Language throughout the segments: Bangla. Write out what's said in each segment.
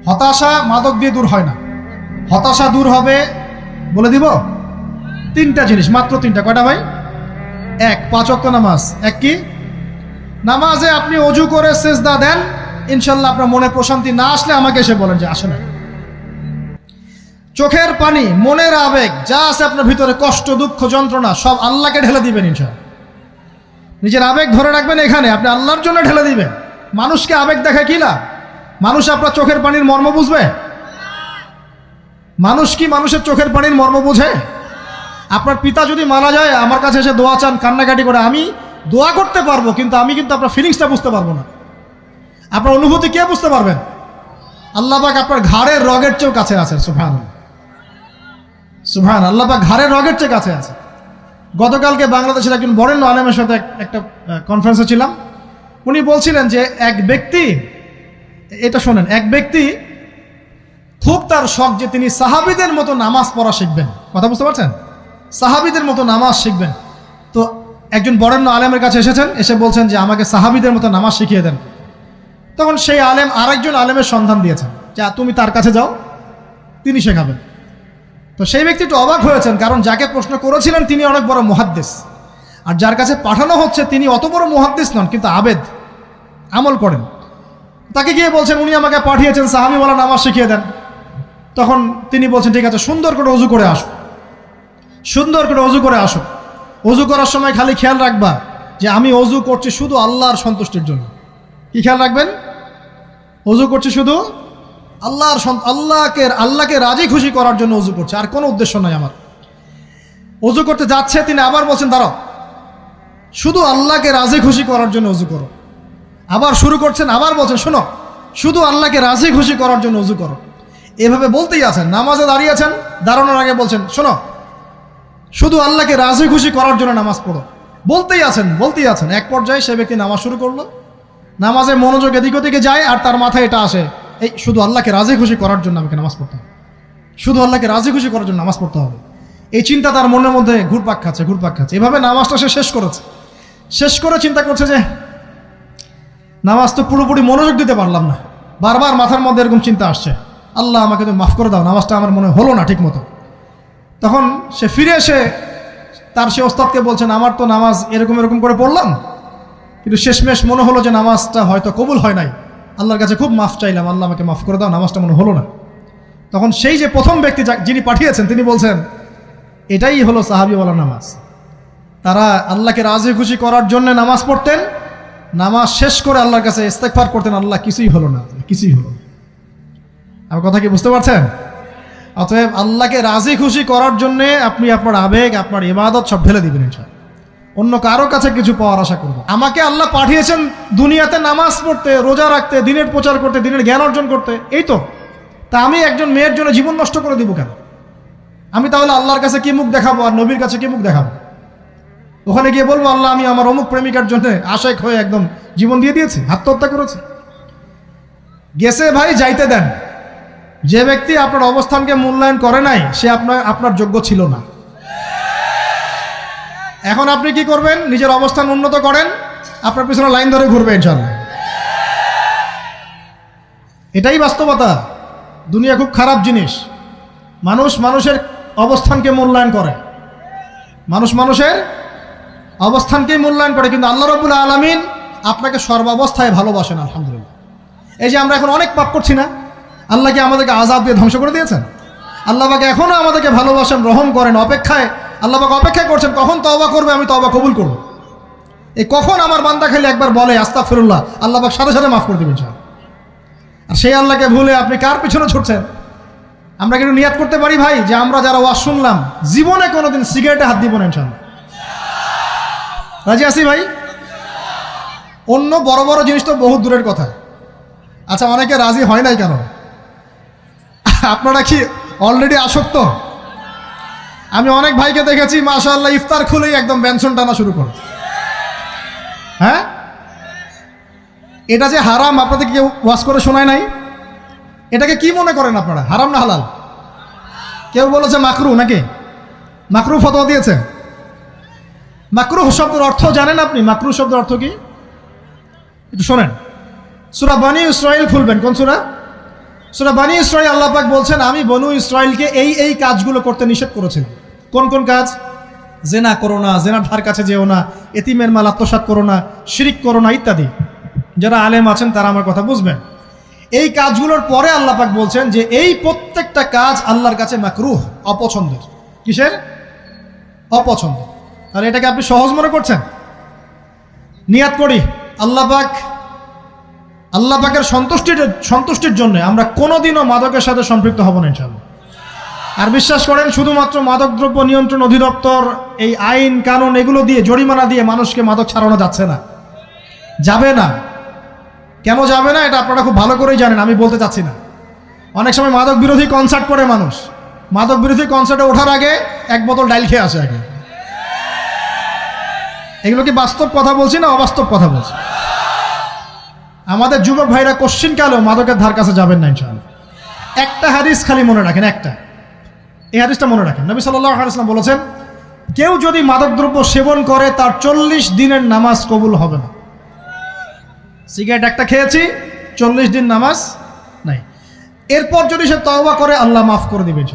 হতাশা মাদক দিয়ে দূর হয় না। হতাশা দূর হবে, বলে দিব, তিনটা জিনিস, মাত্র তিনটা। কয়টা ভাই? এক, 5 ওয়াক্ত নামাজ। এক কি? নামাজে আপনি অজু করে সেজদা দেন, ইনশাল্লাহ আপনার মনে প্রশান্তি না আসলে আমাকে এসে বলেন যে আসে না। চোখের পানি, মনের আবেগ যা আছে আপনার ভিতরে, কষ্ট, দুঃখ, যন্ত্রণা, সব আল্লাহকে ঢেলে দিবেন ইনশাল্লাহ। নিজের আবেগ ধরে রাখবেন এখানে, আপনি আল্লাহর জন্য ঢেলে দিবেন। মানুষকে আবেগ দেখা কি লাভ? মানুষ আপনার চোখের পানির মর্ম বুঝবে? মানুষ কি মানুষের চোখের পানির মর্ম বুঝে? আপনার পিতা যদি মারা যায়, আমার কাছে এসে দোয়া চান, কান্নাকাটি করে, আমি দোয়া করতে পারবো, কিন্তু আমি কিন্তু আপনার ফিলিংসটা বুঝতে পারবো না। আপনার অনুভূতি কে বুঝতে পারবেন? আল্লাহ পাক আপনার ঘাড়ের রগের চেয়েও কাছে আছেন। সুবহানাল্লাহ, সুবহান, আল্লাহ পাক ঘাড়ের রগের চেয়ে কাছে আছে। গতকালকে বাংলাদেশের একজন বরেণ্য আলেমের সাথে একটা কনফারেন্সে ছিলাম। উনি বলছিলেন যে এক ব্যক্তি, এটা শোনেন, এক ব্যক্তি খুব তার শখ যে তিনি সাহাবীদের মতো নামাজ পড়া শিখবেন। কথা বুঝতে পারছেন? সাহাবীদের মতো নামাজ শিখবেন। তো একজন বরেণ্য আলেমের কাছে এসেছেন, এসে বলছেন যে আমাকে সাহাবীদের মতো নামাজ শিখিয়ে দেন। তখন সেই আলেম আরেকজন আলেমের সন্ধান দিয়েছেন, যা তুমি তার কাছে যাও, তিনি শেখাবেন। তো সেই ব্যক্তি একটু অবাক হয়েছেন, কারণ যাকে প্রশ্ন করেছিলেন তিনি অনেক বড় মুহাদ্দিস, আর যার কাছে পাঠানো হচ্ছে তিনি অত বড় মুহাদ্দিস নন, কিন্তু আবেদ, আমল করেন। তাকে গিয়ে বলছেন উনি আমাকে পাঠিয়েছেন সাহাবীওয়ালা নামাজ শিখিয়ে দেন। তখন তিনি বলছেন ঠিক আছে, সুন্দর করে অজু করে আসো, সুন্দর করে অজু করে আসো। অজু করার সময় খালি খেয়াল রাখবা যে আমি অজু করছি শুধু আল্লাহর সন্তুষ্টির জন্য। কি খেয়াল রাখবেন? অজু করছি শুধু আল্লাহকে রাজি খুশি করার জন্য অজু করছে, আর কোনো উদ্দেশ্য নাই আমার। অজু করতে যাচ্ছে, তিনি আবার বলছেন দাঁড়াও, শুধু আল্লাহকে রাজি খুশি করার জন্য অজু করো। আবার শুরু করছেন, আবার বলছেন শোনো, শুধু আল্লাহকে রাজি খুশি করার জন্য অজু করো। এভাবে বলতেই আছেন। নামাজে দাঁড়িয়েছেন, দাঁড়ানোর আগে বলছেন শোনো, শুধু আল্লাহকে রাজি খুশি করার জন্য নামাজ পড়ো। বলতেই আছেন। এক পর্যায়ে সে ব্যক্তি নামাজ শুরু করলো, নামাজে মনোযোগ এদিক ওদিকে যায়, আর তার মাথায় এটা আসে, এই শুধু আল্লাহকে রাজি খুশি করার জন্য আমাকে নামাজ পড়তে হবে, শুধু আল্লাহকে রাজি খুশি করার জন্য নামাজ পড়তে হবে। এই চিন্তা তার মনের মধ্যে ঘুরপাক খাচ্ছে। এভাবে নামাজটা সে শেষ করে চিন্তা করছে যে নামাজ তো পুরোপুরি মনোযোগ দিতে পারলাম না। বারবার মাথার মধ্যে এরকম চিন্তা আসছে, আল্লাহ আমাকে তুমি মাফ করে দাও, নামাজটা আমার মনে হলো না ঠিক মতো। তখন সে ফিরে এসে তার সে ওস্তাদকে বলছেন আমার তো নামাজ এরকম করে পড়লাম, কিন্তু শেষমেশ মনে হলো যে নামাজটা হয়তো কবুল হয় নাই, আল্লাহর কাছে খুব মাফ চাইলাম, আল্লাহ আমাকে মাফ করে দাও, নামাজটা মনে হলো না। তখন সেই যে প্রথম ব্যক্তি যিনি পাঠিয়েছেন তিনি বলছেন এটাই হলো সাহাবীওয়ালা নামাজ। তারা আল্লাহকে রাজি খুশি করার জন্য নামাজ পড়তেন, নামাজ শেষ করে আল্লাহর কাছে ইস্তেগফার করতেন, আল্লাহ কিছুই হলো না। আমার কথা কি বুঝতে পারছেন? অতএব আল্লাহকে রাজি খুশি করার জন্যে আপনি আপনার আবেগ, আপনার ইবাদত সব ঢেলে দিবেন ইনশাআল্লাহ। অন্য কারো কাছে কিছু পাওয়ার আশা করব। আমাকে আল্লাহ পাঠিয়েছেন দুনিয়াতে নামাজ পড়তে, রোজা রাখতে, দিনের প্রচার করতে, দিনের জ্ঞান অর্জন করতে, এই তো। তা আমি একজন মেয়ের জন্য জীবন নষ্ট করে দিব কেন? আমি তাহলে আল্লাহর কাছে কি মুখ দেখাবো, আর নবীর কাছে কি মুখ দেখাবো? ওখানে গিয়ে বলবো আল্লাহ আমি আমার অমুক প্রেমিকার জন্য আশেক হয়ে একদম জীবন দিয়ে দিয়েছি, আত্মহত্যা করেছি। গেছে ভাই, যাইতে দেন। যে ব্যক্তি আপনার অবস্থানকে মূল্যায়ন করে নাই সে আপনার যোগ্য ছিল না। এখন আপনি কি করবেন? নিজের অবস্থান উন্নত করেন, আপনার পিছনে লাইন ধরে ঘুরবে ইনশাআল্লাহ। এটাই বাস্তবতা। দুনিয়া খুব খারাপ জিনিস। মানুষের অবস্থানকে মূল্যায়ন করে, মানুষের অবস্থানকেই মূল্যায়ন করে, কিন্তু আল্লাহ রাব্বুল আলামিন আপনাকে সর্বাবস্থায় ভালোবাসেন। আলহামদুলিল্লাহ। এই যে আমরা এখন অনেক পাপ করছি না, আল্লাহ কি আমাদেরকে আযাব দিয়ে ধ্বংস করে দিয়েছেন? আল্লাহ পাক এখনো আমাদেরকে ভালোবাসেন, রহম করেন, আল্লাহ পাক অপেক্ষা করছেন কখন তওবা করবে, আমি তওবা কবুল করব। এই কখন আমার বান্দা খালি একবার বলে আস্তাগফিরুল্লাহ, আল্লাহ পাক সাথে সাথে মাফ করে দেবেন ইনশাআল্লাহ। আর সেই আল্লাহকে ভুলে আপনি কার পিছনে ছুটছেন? আমরা কিন্তু নিয়াত করতে পারি ভাই যে আমরা যারা ওয়াজ শুনলাম জীবনে কোনোদিন সিগারেটে হাত দিব না ইনশাআল্লাহ। রাজি আছি ভাই? অন্য বড় বড় জিনিস তো বহুত দূরের কথা। আচ্ছা, অনেকে রাজি হয় নাই কেন? আপনারা কি অলরেডি আসক্ত? আমি অনেক ভাইকে দেখেছি মাশাআল্লাহ ইফতার খুলেই একদম বেনসন টানা শুরু করে। হ্যাঁ, এটা যে হারাম আপনাদের কেউ ওয়াজ করে শোনায় নাই? এটাকে কি মনে করেন আপনারা, হারাম না হালাল? কেউ বলেছে মাকরু, নাকি মাকরু ফতোয়া দিয়েছে? মাকরুহ শব্দের অর্থ জানেন আপনি? মাকরুহ শব্দের অর্থ কি একটু শোনেন। সূরা বনী ইসরাঈল খুলবেন। কোন সূরা? সূরা বনী ইসরাঈল আল্লাহ পাক বলছেন, আমি বনু ইসরাঈলকে এই কাজগুলো করতে নিষেধ করেছিলাম। কোন কোন কাজ? জেনা করো না, জেনার ধার কাছে যেও না, এতিমের মাল আত্মসাৎ করো না, শিরিক করো না ইত্যাদি। যারা আলেম আছেন তারা আমার কথা বুঝবেন। এই কাজগুলোর পরে আল্লাহ পাক বলছেন যে এই প্রত্যেকটা কাজ আল্লাহর কাছে মাকরুহ, অপছন্দের। কিসের? অপছন্দ। আর এটাকে আপনি সহজ মনে করছেন? নিয়াত করি আল্লাহ পাকের সন্তুষ্টির জন্য আমরা কোনোদিনও মাদকের সাথে সম্পৃক্ত হব না ইনশাআল্লাহ। আর বিশ্বাস করেন, শুধুমাত্র মাদকদ্রব্য নিয়ন্ত্রণ অধিদপ্তর এই আইন কানুন এগুলো দিয়ে, জরিমানা দিয়ে মানুষকে মাদক ছাড়ানো যাচ্ছে না, যাবে না। কেন যাবে না এটা আপনারা খুব ভালো করেই জানেন, আমি বলতে চাচ্ছি না। অনেক সময় মাদক বিরোধী কনসার্ট করে মানুষ, মাদক বিরোধী কনসার্টে ওঠার আগে এক বোতল ডাইল খেয়ে আসে আগে। এগুলো কি বাস্তব কথা বলছি না অবাস্তব কথা বলছি? আমাদের যুবক ভাইরা কোশ্চিনকালেও মাদকের ধার কাছে যাবেন না ইনশাআল্লাহ। একটা হাদিস খালি মনে রাখেন, এই হাদিসটা মনে রাখেন। নবী সাল্লাল্লাহু আলাইহি ওয়াসাল্লাম বলেছেন, কেউ যদি মাদকদ্রব্য সেবন করে তার 40 দিনের নামাজ কবুল হবে না। সিগারেট একটা খেয়েছি, 40 দিন নামাজ নাই। এরপর যদি সে তওবা করে আল্লাহ মাফ করে দিবেন।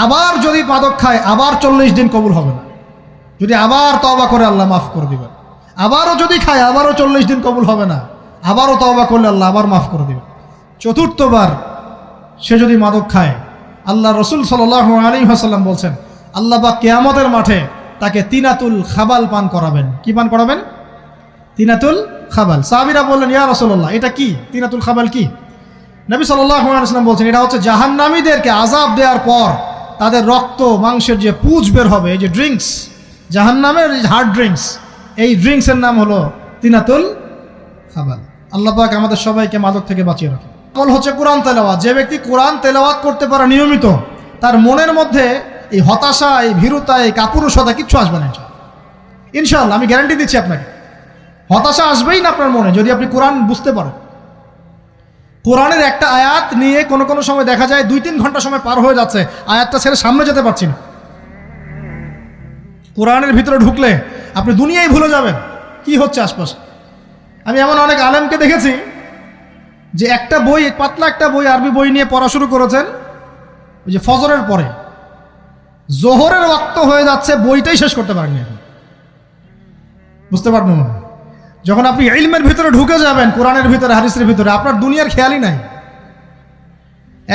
আবার যদি মাদক খায় আবার 40 দিন কবুল হবে না। যদি আবার তওবা করে আল্লাহ মাফ করে দিবেন। আবারও যদি খায় আবারও 40 দিন কবুল হবে না। আবারও তওবা করলে আল্লাহ আবার মাফ করে দিবেন। চতুর্থবার সে যদি মাদক খায়, আল্লাহ রসুল সাল্লাল্লাহু আলাইহি ওয়াসাল্লাম বলছেন, আল্লাহ পাক কিয়ামতের মাঠে তাকে তিনাতুল খাবাল পান করাবেন। কি পান করাবেন? তিনাতুল খাবাল। সাহাবীরা বললেন, ইয়া রাসূলুল্লাহ, এটা কি তিনাতুল খাবাল? কি? নবী সাল্লাল্লাহু আলাইহি ওয়াসাল্লাম বলছেন, এটা হচ্ছে জাহান্নামীদেরকে আযাব দেওয়ার পর তাদের রক্ত মাংসের যে পুঁজ বের হবে, এই যে ড্রিঙ্কস, জাহান্নামের হার্ড ড্রিঙ্কস, এই ড্রিঙ্কসের নাম হলো তিনাতুল খাবাল। আল্লাহ পাক আমাদের সবাইকে মাদক থেকে বাঁচিয়ে রাখে। আমল হচ্ছে কোরআন তেলাওয়াত। যে ব্যক্তি কোরআন তেলাওয়াত করতে পারে নিয়মিত, তার মনের মধ্যে এই হতাশা, এই ভীরুতা, এই কাপুরুষতা কিচ্ছু আসবে না ইনশাআল্লাহ। আমি গ্যারান্টি দিচ্ছি আপনাকে, হতাশা আসবেই না আপনার মনে যদি আপনি কোরআন বুঝতে পারেন। কোরআনের একটা আয়াত নিয়ে কোনো সময় দেখা যায় 2-3 ঘন্টা সময় পার হয়ে যাচ্ছে, আয়াতটা ছেড়ে সামনে যেতে পারছি না। কোরআনের ভিতরে ঢুকলে আপনি দুনিয়ায় ভুলে যাবেন কি হচ্ছে আশপাশে। আমি এমন অনেক আলেমকে দেখেছি যে একটা বই, পাতলা একটা বই, আরবি বই নিয়ে পড়া শুরু করেছেন, ওই যে ফজরের পরে জোহরের ওয়াক্ত হয়ে যাচ্ছে, বইটাই শেষ করতে পারেননি। বুঝতে পারবেন না, যখন আপনি ইলমের ভিতরে ঢুকে যাবেন, কোরআনের ভিতরে, হাদিসের ভিতরে, আপনার দুনিয়ার খেয়ালই নাই।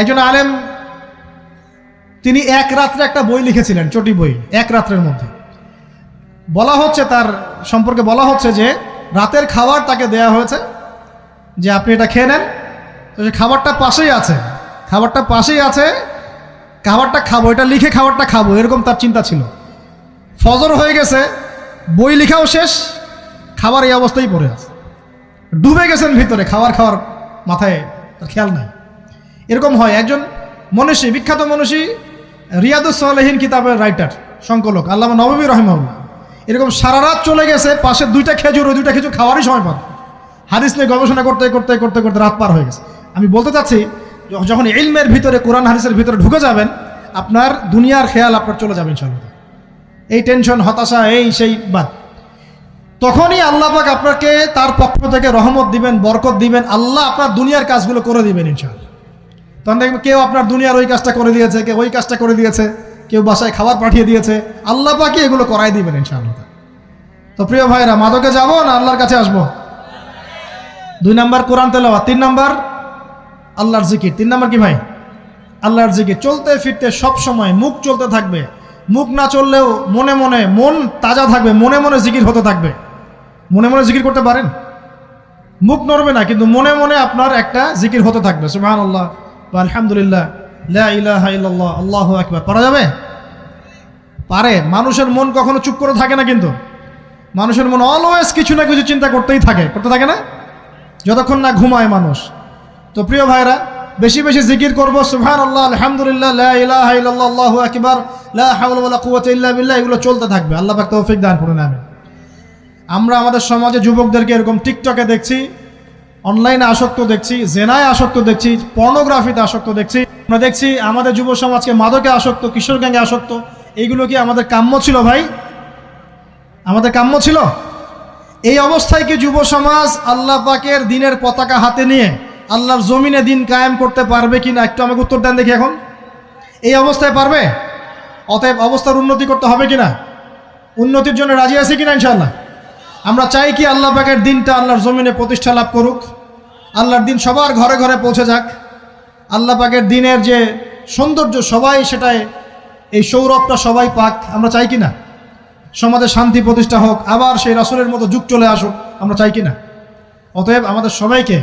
একজন আলেম, তিনি এক রাত্রে একটা বই লিখেছিলেন, চটি বই, এক রাত্রের মধ্যে। বলা হচ্ছে, তার সম্পর্কে বলা হচ্ছে যে রাতের খাবার তাকে দেয়া হয়েছে যে আপনি এটা খেয়ে নেন। তো সে খাবারটা পাশেই আছে, খাবারটা খাবো, এটা লিখে খাবারটা খাবো, এরকম তার চিন্তা ছিল। ফজর হয়ে গেছে, বই লেখাও শেষ, খাবার এই অবস্থায় পড়ে আছে, ডুবে গেছেন ভিতরে, খাওয়ার মাথায় তার খেয়াল নাই। এরকম হয়। একজন মনীষী, বিখ্যাত মনীষী, রিয়াদুস সালেহীন কিতাবের রাইটার, সংকলক আল্লামা নববী রাহিমাহুল্লাহ, এরকম সারা রাত চলে গেছে, পাশে 2টা খেজুর, ওই 2টা খেজুর খাওয়ারই সময় পান। হাদিস নিয়ে গবেষণা করতে রাত পার হয়ে গেছে। আমি বলতে চাচ্ছি, যখন ইলমের ভিতরে, কোরআন হাদিসের ভিতরে ঢুকে যাবেন, আপনার দুনিয়ার খেয়াল আপনার চলে যাবে ইনশাআল্লাহ। এই টেনশন, হতাশা, এই সেই বাদ, তখনই আল্লাহ পাক আপনাকে তার পক্ষ থেকে রহমত দিবেন, বরকত দিবেন, আল্লাহ আপনার দুনিয়ার কাজগুলো করে দিবেন ইনশাআল্লাহ। তখন দেখবেন কেউ আপনার দুনিয়ার ওই কাজটা করে দিয়েছে, কেউ ওই কাজটা করে দিয়েছে, কেউ বাসায় খাবার পাঠিয়ে দিয়েছে, আল্লাহ পাকই এগুলো করাই দিবেন ইনশাআল্লাহ। তো প্রিয় ভাইরা, মাদকে যাব না আল্লাহর কাছে আসবো? 2 নাম্বার কোরআন তেলাওয়াত, 3 নাম্বার আল্লাহর জিকির। 3 নাম্বার কি ভাই? আল্লাহর জিকির। চলতে ফিরতে সব সময় মুখ চলতে থাকবে, মুখ না চললেও মনে মনে মন তাজা থাকবে, মনে মনে জিকির হতে থাকবে। মনে মনে জিকির করতে পারেন? মুখ নড়বে না, কিন্তু মনে মনে আপনার একটা জিকির হতে থাকবে, সুবহানাল্লাহ বা আলহামদুলিল্লাহ, লা ইলাহা ইল্লাল্লাহ, আল্লাহু আকবার। পারা যাবে? পারে। মানুষের মন কখনো চুপ করে থাকে না, কিন্তু মানুষের মন অলওয়েজ কিছু না কিছু চিন্তা করতে থাকে না, যতক্ষণ না ঘুমায় মানুষ। তো প্রিয় ভাইরা, বেশি বেশি জিকির করবো, সুবহানাল্লাহ, আলহামদুলিল্লাহ, লা ইলাহা ইল্লাল্লাহ, আল্লাহু আকবার, লা হাওলা ওয়ালা কুওয়াতা ইল্লা বিল্লাহ, এগুলো চলতে থাকবে। আল্লাহ পাক তৌফিক দান করুন, আমিন। আমরা আমাদের সমাজে যুবকদেরকে এরকম টিকটকে দেখছি, অনলাইনে আসক্ত দেখছি, জেনায় আসক্ত দেখছি, পর্নোগ্রাফিতে আসক্ত দেখছি। আমরা দেখছি আমাদের যুব সমাজকে মাদকে আসক্ত, কিশোর গ্যাংয়ে আসক্ত। এইগুলো কি আমাদের কাম্য ছিল ভাই? আমাদের কাম্য ছিল? এই অবস্থায় কি যুব সমাজ আল্লাহ পাকের দ্বীনের পতাকা হাতে নিয়ে আল্লাহর জমিনে দিন কায়েম করতে পারবে কি না একটু আমাকে উত্তর দেন দেখি। এখন এই অবস্থায় পারবে? অতএব অবস্থার উন্নতি করতে হবে কিনা? উন্নতির জন্য রাজি আছি কিনা ইনশাআল্লাহ? আমরা চাই কি আল্লাহ পাকের দিনটা আল্লাহর জমিনে প্রতিষ্ঠা লাভ করুক, আল্লাহর দিন সবার ঘরে ঘরে পৌঁছে যাক, আল্লাহ পাকের দিনের যে সৌন্দর্য সবাই সেটাই, এই সৌরভটা সবাই পাক। আমরা চাই কি না? সমাজে শান্তি প্রতিষ্ঠা হোক, আবার সেই রাসূলের মতো যুগ চলে আসুক, আমরা চাই কি না? অতএব আমাদের সবাইকে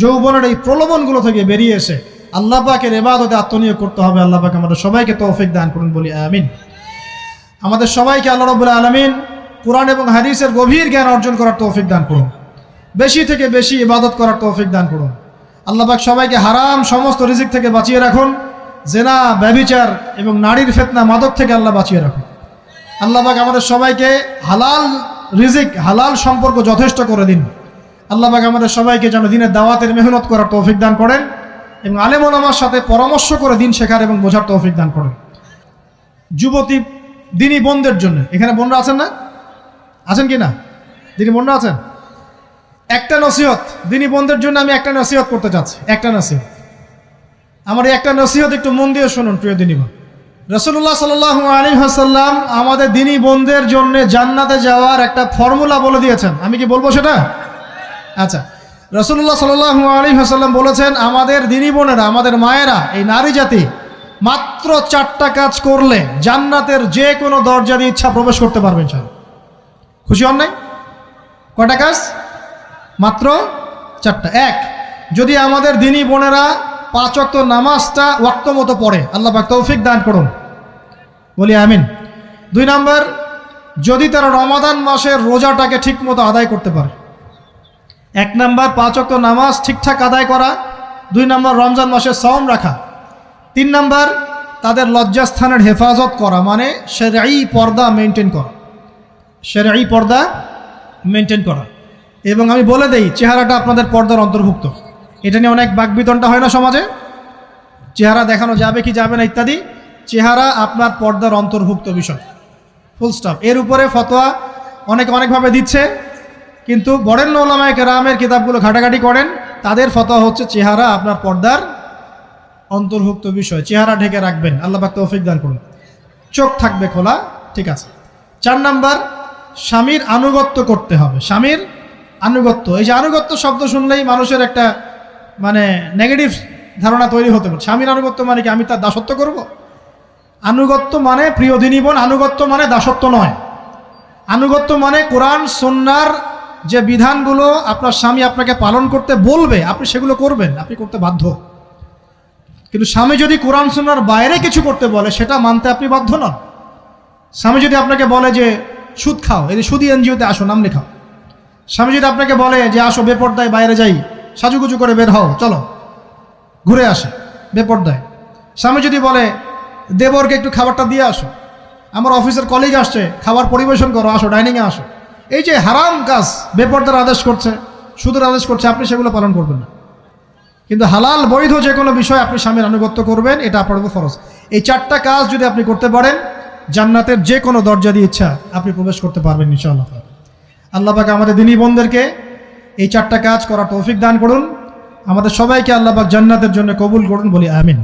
যৌবনের এই প্রলোভনগুলো থেকে বেরিয়ে এসে আল্লাহ পাকের ইবাদতে আত্মনিয়োগ করতে হবে। আল্লাহ পাক আমাদের সবাইকে তৌফিক দান করুন, বলি আমিন। আমাদের সবাইকে আল্লাহ রাব্বুল আলামিন কুরআন এবং হাদিসের গভীর জ্ঞান অর্জন করার তৌফিক দান করুন, বেশি থেকে বেশি ইবাদত করার তৌফিক দান করুন। আল্লাহ পাক সবাইকে হারাম সমস্ত রিজিক থেকে বাঁচিয়ে রাখুন, জেনা, ব্যভিচার এবং নারীর ফিতনা, মাদক থেকে আল্লাহ বাঁচিয়ে রাখুন। আল্লাহ পাক আমাদের সবাইকে হালাল রিজিক, হালাল সম্পর্ক যথেষ্ট করে দিন। আল্লাহ পাক আমাদের সবাইকে যেন দিনের দাওয়াতের মেহনত করার তৌফিক দান করেন এবং আলেম ওলামার সাথে পরামর্শ করে দিন শেখার এবং বোঝার তৌফিক দান করেন। যুবতী দিনী বোনদের জন্য, এখানে বোনরা আছেন না? আছেন কি না? দিনী বোনরা আছেন? একটা নসিহত দিনী বোনদের জন্য আমি একটা নসিহত করতে চাচ্ছি, একটা নসিহত। আমার এই একটা নসিহত একটু মন দিয়ে শুনুন প্রিয় দিনী বোন। রাসূলুল্লাহ সাল্লাল্লাহু আলাইহি ওয়াসাল্লাম আমাদের দিনী বোনদের জন্য জান্নাতে যাওয়ার একটা ফর্মুলা বলে দিয়েছেন। আমি কি বলবো সেটা? আচ্ছা, রাসূলুল্লাহ সাল্লাল্লাহু আলাইহি ওয়াসাল্লাম বলেছেন আমাদের দিনী বোনেরা, আমাদের মায়েরা, এই নারী জাতি মাত্র 4টা কাজ করলে জান্নাতের যে কোনো দরজা দিয়ে ইচ্ছা প্রবেশ করতে পারবেন। খুশি হন নাই? কয়টা কাজ? মাত্র 4টা। এক, যদি আমাদের দিনী বোনেরা 5 ওয়াক্ত নামাজটা ওয়াক্ত মতো পড়ে, আল্লাহ পাক তৌফিক দান করুন, বলি আমিন। 2 নাম্বার, যদি তারা রমাদান মাসের রোজাটাকে ঠিক মতো আদায় করতে পারে। 1 নাম্বার 5 ওয়াক্ত নামাজ ঠিকঠাক আদায় করা, 2 নাম্বার রমজান মাসের সওম রাখা, 3 নাম্বার তাদের লজ্জাস্থানের হেফাজত করা, মানে শরঈ পর্দা মেনটেন করা, শরঈ পর্দা মেনটেন করা। এবং আমি বলে দেই, চেহারাটা আপনাদের পর্দার অন্তর্ভুক্ত। এটা নিয়ে অনেক বাকবিতণ্ডা হয় না সমাজে, চেহারা দেখানো যাবে কি যাবে না ইত্যাদি। চেহারা আপনার পর্দার অন্তর্ভুক্ত বিষয়, ফুল স্টপ। এর উপরে ফতোয়া অনেকে অনেকভাবে দিচ্ছে, কিন্তু বরেণ্য উলামায়ে কেরামের কিতাবগুলো ঘাটাঘাটি করেন, তাদের ফতোয়া হচ্ছে চেহারা আপনার পর্দার অন্তর্ভুক্ত বিষয়, চেহারা ঢেকে রাখবেন। আল্লাহ পাক তৌফিক দান করুন। চোখ থাকবে খোলা, ঠিক আছে। 4 নাম্বার, স্বামীর আনুগত্য করতে হবে। স্বামীর আনুগত্য, এই যে আনুগত্য শব্দ শুনলেই মানুষের একটা মানে নেগেটিভ ধারণা তৈরি হতে পারে। স্বামীর আনুগত্য মানে কি আমি তার দাসত্ব করব? আনুগত্য মানে, প্রিয় দিনী বোন, আনুগত্য মানে দাসত্ব নয়। আনুগত্য মানে কোরআন সুন্নাহর যে বিধানগুলো আপনার স্বামী আপনাকে পালন করতে বলবে, আপনি সেগুলো করবেন, আপনি করতে বাধ্য। কিন্তু স্বামী যদি কোরআন সুন্নাহর বাইরে কিছু করতে বলে, সেটা মানতে আপনি বাধ্য নন। স্বামী যদি আপনাকে বলে যে সুদ খাও, এই যে সুদী এনজিওতে আসো, নাম লেখাও। স্বামী যদি আপনাকে বলে যে আসো বেপর্দায় বাইরে যাই, সাজুগুজু করে বের হও, চলো ঘুরে আসে বেপর্দায়। স্বামী যদি বলে দেবরকে একটু খাবারটা দিয়ে আসো, আমার অফিসের কলিগ আসছে, খাবার পরিবেশন করো, আসো ডাইনিংয়ে আসো। এই যে হারাম কাজ, বেপর্দার আদেশ করছে, সুদের আদেশ করছে, আপনি সেগুলো পালন করবেন না। কিন্তু হালাল বৈধ যে কোনো বিষয় আপনি স্বামীর আনুগত্য করবেন, এটা আপনার উপর ফরজ। এই 4টা কাজ যদি আপনি করতে পারেন, জান্নাতের যে কোনো দরজা দিয়ে ইচ্ছা আপনি প্রবেশ করতে পারবেন ইনশাআল্লাহ। আল্লাহ পাক আমাদের দিনী বোনদেরকে এই 4টা কাজ করার তৌফিক দান করুন। আমাদের সবাইকে আল্লাহ পাক জান্নাতের জন্য কবুল করুন, বলি আমিন।